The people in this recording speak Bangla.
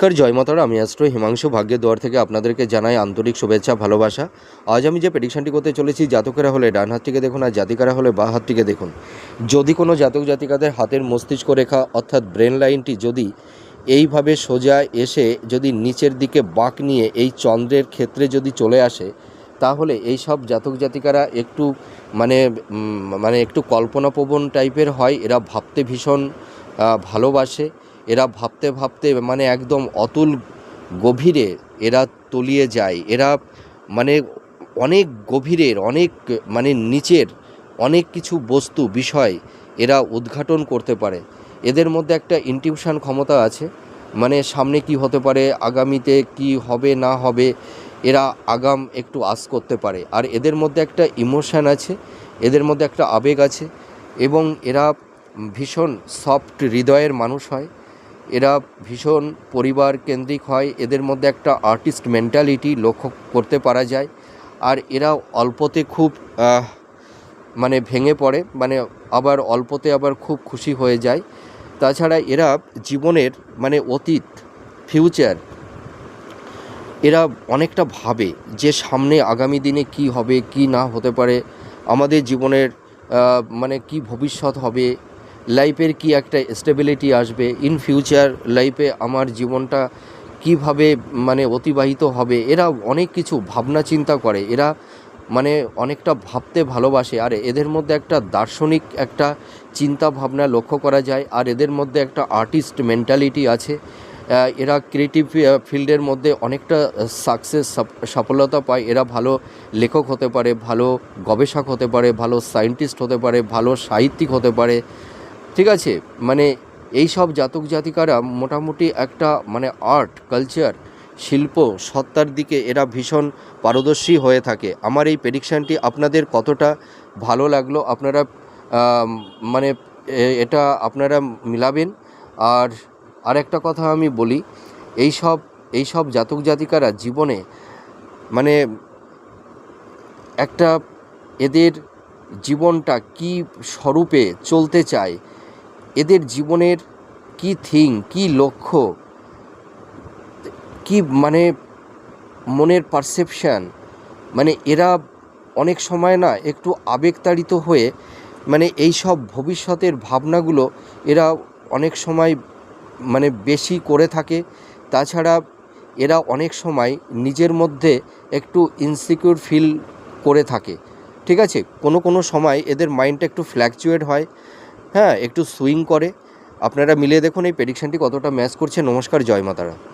নমস্কার, জয় মাতারা। আমি অ্যাস্ট্রো হিমাংশু ভাগ্যের দুয়ার থেকে আপনাদেরকে জানাই আন্তরিক শুভেচ্ছা, ভালোবাসা। আজ আমি যে প্রেডিকশনটি করতে চলেছি, জাতকেরা হলে ডান হাত থেকে দেখুন আর জাতিকারা হলে বাঁ হাত থেকে দেখুন। যদি কোনো জাতক জাতিকাদের হাতের মস্তিষ্ক রেখা অর্থাৎ ব্রেন লাইনটি যদি এইভাবে সোজা এসে যদি নিচের দিকে বাঁক নিয়ে এই চন্দ্রের ক্ষেত্রে যদি চলে আসে, তাহলে এই সব জাতক জাতিকারা একটু মানে একটু কল্পনাপ্রবণ টাইপের হয়। এরা ভাবতে ভীষণ ভালোবাসে। এরা ভাবতে ভাবতে মানে একদম অতুল গভীরে এরা তলিয়ে যায়। এরা মানে অনেক গভীরের, অনেক মানে নিচের অনেক কিছু বস্তু বিষয় এরা উদ্ঘাটন করতে পারে। এদের মধ্যে একটা ইনটিউশন ক্ষমতা আছে, মানে সামনে কি হতে পারে, আগামীতে কি হবে না হবে, এরা আগাম একটু আশ করতে পারে। আর এদের মধ্যে একটা ইমোশান আছে, এদের মধ্যে একটা আবেগ আছে, এবং এরা ভীষণ সফট হৃদয়ের মানুষ হয়। এরা ভীষণ পরিবার কেন্দ্রিক হয়। এদের মধ্যে একটা আর্টিস্ট মেন্টালিটি লক্ষ্য করতে পারা যায়। আর এরা অল্পতে খুব মানে ভেঙে পড়ে, মানে আবার অল্পতে আবার খুব খুশি হয়ে যায়। তাছাড়া এরা জীবনের মানে অতীত, ফিউচার এরা অনেকটা ভাবে যে সামনে আগামী দিনে কি হবে কি না হতে পারে, আমাদের জীবনের মানে কি ভবিষ্যৎ হবে, লাইফের কি একটা স্টেবিলিটি আসবে, ইন ফিউচার লাইফে আমার জীবনটা কিভাবে মানে অতিবাহিত হবে। এরা অনেক কিছু ভাবনা চিন্তা করে। এরা মানে অনেকটা ভাবতে ভালোবাসে। আর এদের মধ্যে একটা দার্শনিক একটা চিন্তা ভাবনা লক্ষ্য করা যায়। আর এদের মধ্যে একটা আর্টিস্ট মেন্টালিটি আছে। এরা ক্রিয়েটিভ ফিল্ডের মধ্যে অনেকটা সাকসেস, সফলতা পায়। এরা ভালো লেখক হতে পারে, ভালো গবেষক হতে পারে, ভালো সায়েন্টিস্ট হতে পারে, ভালো সাহিত্যিক হতে পারে। ঠিক আছে, মানে এই সব জাতক জাতিকারা মোটামুটি একটা মানে আর্ট, কালচার, শিল্প সত্তার দিকে এরা ভীষণ পারদর্শী হয়ে থাকে। আমার এই প্রেডিকশানটি আপনাদের কতটা ভালো লাগলো আপনারা মানে এটা আপনারা মিলাবেন। আর একটা কথা আমি বলি, এই সব জাতক জাতিকারা জীবনে মানে একটা এদের জীবনটা কি স্বরূপে চলতে চায়, এদের জীবনের কি থিং, কি লক্ষ্য, কি মানে মনের পারসেপশান, মানে এরা অনেক সময় না একটু আবেগতাড়িত হয়ে মানে এই সব ভবিষ্যতের ভাবনাগুলো এরা অনেক সময় মানে বেশি করে থাকে। তাছাড়া এরা অনেক সময় নিজের মধ্যে একটু ইনসিকিউর ফিল করে থাকে। ঠিক আছে, কোনো সময় এদের মাইন্ডটা একটু ফ্ল্যাকচুয়েট হয়, হ্যাঁ, একটু সুইং করে। আপনারা মিলিয়ে দেখুন এই প্রেডিকশানটি কতটা ম্যাচ করছে। নমস্কার, জয় মাতারা।